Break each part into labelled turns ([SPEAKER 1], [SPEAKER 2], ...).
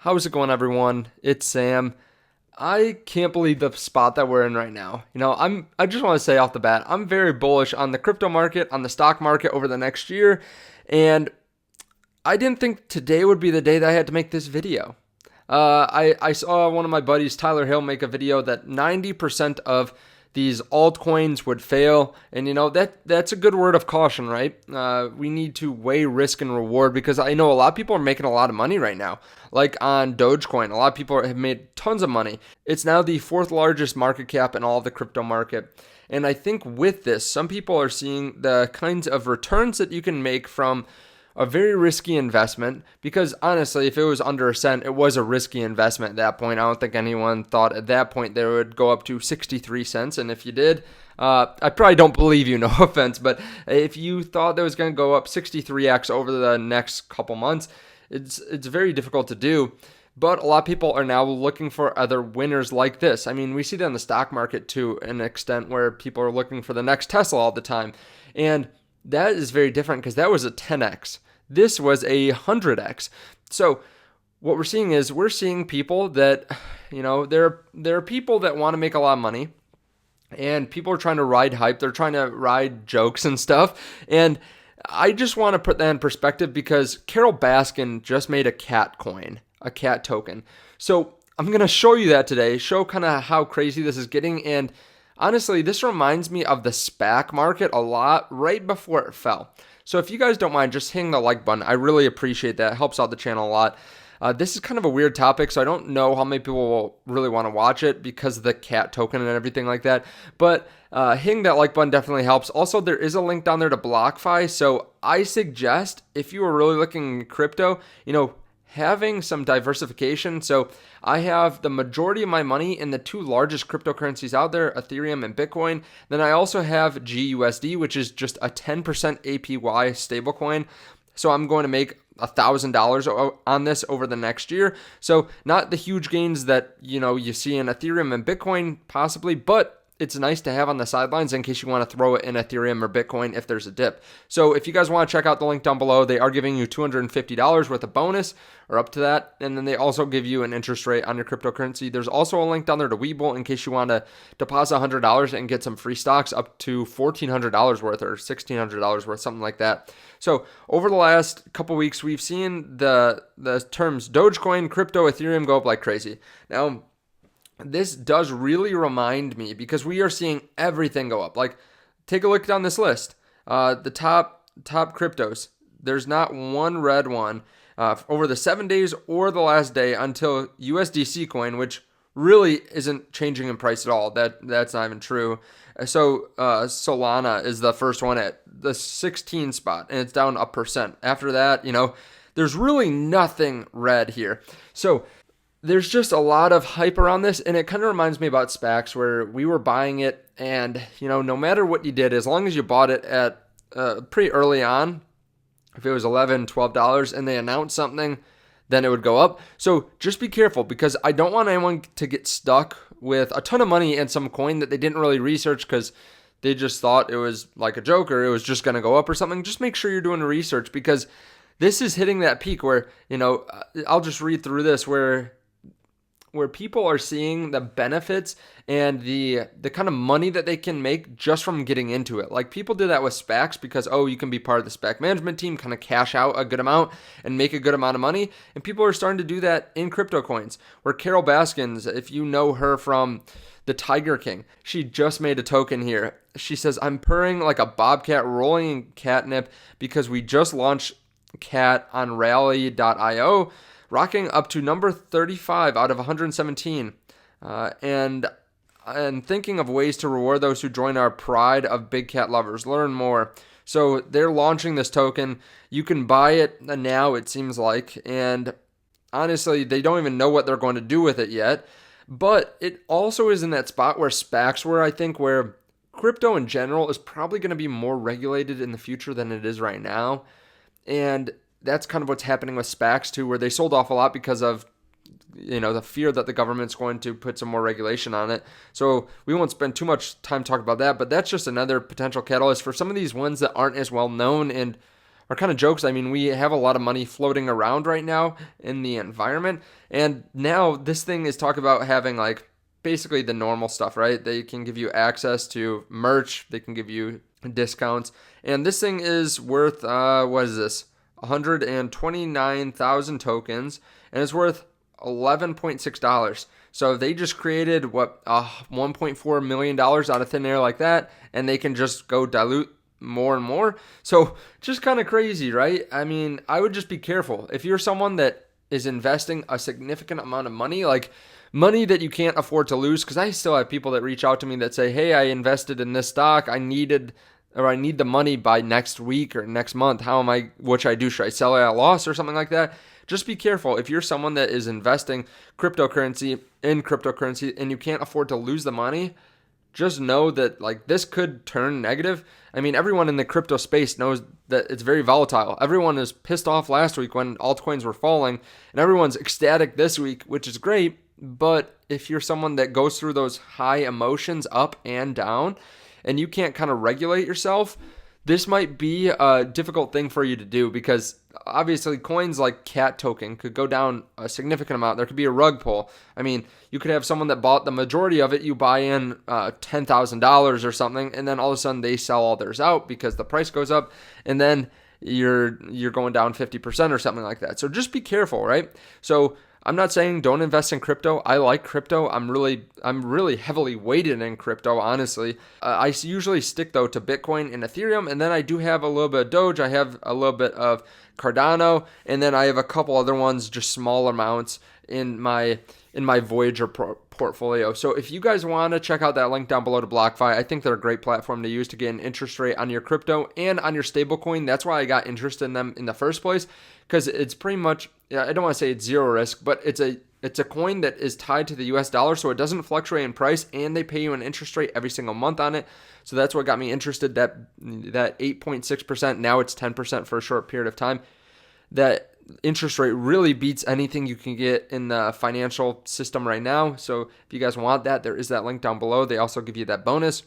[SPEAKER 1] How's it going, everyone? It's Sam. I can't believe the spot that we're in right now. I just want to say off the bat, I'm very bullish on the crypto market, on the stock market over the next year, and I didn't think today would be the day that I had to make this video. I saw one of my buddies, Tyler Hill, make a video that 90% of these altcoins would fail, and that's a good word of caution, right? We need to weigh risk and reward because I know a lot of people are making a lot of money right now. Like on Dogecoin, a lot of people have made tons of money. It's now the fourth largest market cap in all of the crypto market. And I think with this, some people are seeing the kinds of returns that you can make from a very risky investment, because honestly, if it was under a cent, it was a risky investment at that point. I don't think anyone thought at that point they would go up to 63 cents. And if you did, I probably don't believe you, no offense, but if you thought that was going to go up 63x over the next couple months, it's very difficult to do. But a lot of people are now looking for other winners like this. I mean, we see that in the stock market to an extent where people are looking for the next Tesla all the time. And that is very different because that was a 10x. This was a 100x. So what we're seeing is people that, there are people that want to make a lot of money, and people are trying to ride hype. They're trying to ride jokes and stuff. And I just want to put that in perspective because Carole Baskin just made a cat coin, a cat token. So I'm going to show you that today, show kind of how crazy this is getting. And honestly, this reminds me of the SPAC market a lot right before it fell. So if you guys don't mind just hitting the like button, I really appreciate that. It helps out the channel a lot. This is kind of a weird topic, so I don't know how many people will really want to watch it because of the cat token and everything like that. But hitting that like button definitely helps. Also, there is a link down there to BlockFi. So I suggest if you are really looking at crypto, having some diversification. So I have the majority of my money in the two largest cryptocurrencies out there, Ethereum and Bitcoin. Then I also have GUSD, which is just a 10% APY stablecoin. So I'm going to make $1,000 on this over the next year. So not the huge gains that, you see in Ethereum and Bitcoin possibly, but it's nice to have on the sidelines in case you want to throw it in Ethereum or Bitcoin if there's a dip. So if you guys want to check out the link down below, they are giving you $250 worth of bonus or up to that. And then they also give you an interest rate on your cryptocurrency. There's also a link down there to Webull in case you want to deposit $100 and get some free stocks up to $1,400 worth or $1,600 worth, something like that. So over the last couple weeks, we've seen the terms Dogecoin, crypto, Ethereum go up like crazy. Now, this does really remind me because we are seeing everything go up. Like, take a look down this list. The top cryptos. There's not one red one over the 7 days or the last day until USDC coin, which really isn't changing in price at all. That's not even true. So Solana is the first one at the 16 spot, and it's down 1%. After that, there's really nothing red here. So there's just a lot of hype around this, and it kind of reminds me about SPACs where we were buying it, and no matter what you did, as long as you bought it at pretty early on, if it was $11, $12 and they announced something, then it would go up. So just be careful because I don't want anyone to get stuck with a ton of money in some coin that they didn't really research because they just thought it was like a joke or it was just going to go up or something. Just make sure you're doing the research because this is hitting that peak where, I'll just read through this where people are seeing the benefits and the kind of money that they can make just from getting into it. Like people do that with SPACs because, you can be part of the SPAC management team, kind of cash out a good amount and make a good amount of money. And people are starting to do that in crypto coins where Carole Baskin, if you know her from the Tiger King, she just made a token here. She says, I'm purring like a bobcat rolling in catnip because we just launched cat on rally.io. Rocking up to number 35 out of 117. And thinking of ways to reward those who join our pride of big cat lovers. Learn more. So they're launching this token. You can buy it now, it seems like. And honestly, they don't even know what they're going to do with it yet. But it also is in that spot where SPACs were, I think, where crypto in general is probably going to be more regulated in the future than it is right now. And that's kind of what's happening with SPACs too, where they sold off a lot because of, the fear that the government's going to put some more regulation on it. So we won't spend too much time talking about that, but that's just another potential catalyst for some of these ones that aren't as well known and kind of jokes. I mean, we have a lot of money floating around right now in the environment. And now this thing is talking about having like basically the normal stuff, right? They can give you access to merch. They can give you discounts. And this thing is worth, what is this? 129,000 tokens. And it's worth $11.6. So they just created what, $1.4 million out of thin air like that, and they can just go dilute more and more. So just kind of crazy, right? I mean, I would just be careful. If you're someone that is investing a significant amount of money, like money that you can't afford to lose, because I still have people that reach out to me that say, hey, I invested in this stock. I need the money by next week or next month. What should I do? Should I sell it at a loss or something like that? Just be careful. If you're someone that is investing in cryptocurrency and you can't afford to lose the money, just know that like this could turn negative. I mean, everyone in the crypto space knows that it's very volatile. Everyone is pissed off last week when altcoins were falling, and everyone's ecstatic this week, which is great. But if you're someone that goes through those high emotions up and down, and you can't kind of regulate yourself, this might be a difficult thing for you to do, because obviously coins like cat token could go down a significant amount. There could be a rug pull. I mean, you could have someone that bought the majority of it. You buy in $10,000 or something, and then all of a sudden they sell all theirs out because the price goes up, and then you're going down 50% or something like that. So just be careful, right? So I'm not saying don't invest in crypto. I like crypto. I'm really heavily weighted in crypto, honestly. I usually stick though to Bitcoin and Ethereum, and then I do have a little bit of Doge. I have a little bit of Cardano, and then I have a couple other ones, just small amounts in my Voyager portfolio. So if you guys want to check out that link down below to BlockFi, I think they're a great platform to use to get an interest rate on your crypto and on your stablecoin. That's why I got interested in them in the first place, because it's pretty much, I don't want to say it's zero risk, but it's a coin that is tied to the US dollar, so it doesn't fluctuate in price, and they pay you an interest rate every single month on it. So that's what got me interested. That 8.6%, now it's 10% for a short period of time. That interest rate really beats anything you can get in the financial system right now. So if you guys want that, there is that link down below. They also give you that bonus.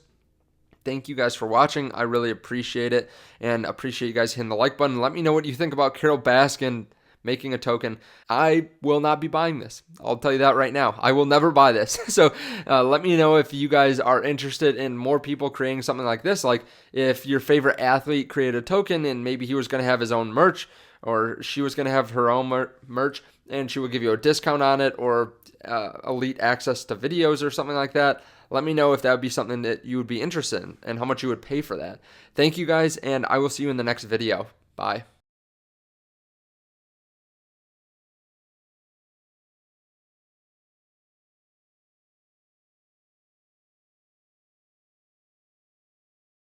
[SPEAKER 1] Thank you guys for watching. I really appreciate it, and appreciate you guys hitting the like button. Let me know what you think about Carole Baskin making a token. I will not be buying this. I'll tell you that right now. I will never buy this. So let me know if you guys are interested in more people creating something like this. Like if your favorite athlete created a token and maybe he was going to have his own merch, or she was going to have her own merch, and she would give you a discount on it, or elite access to videos or something like that. Let me know if that would be something that you would be interested in and how much you would pay for that. Thank you guys, and I will see you in the next video. Bye.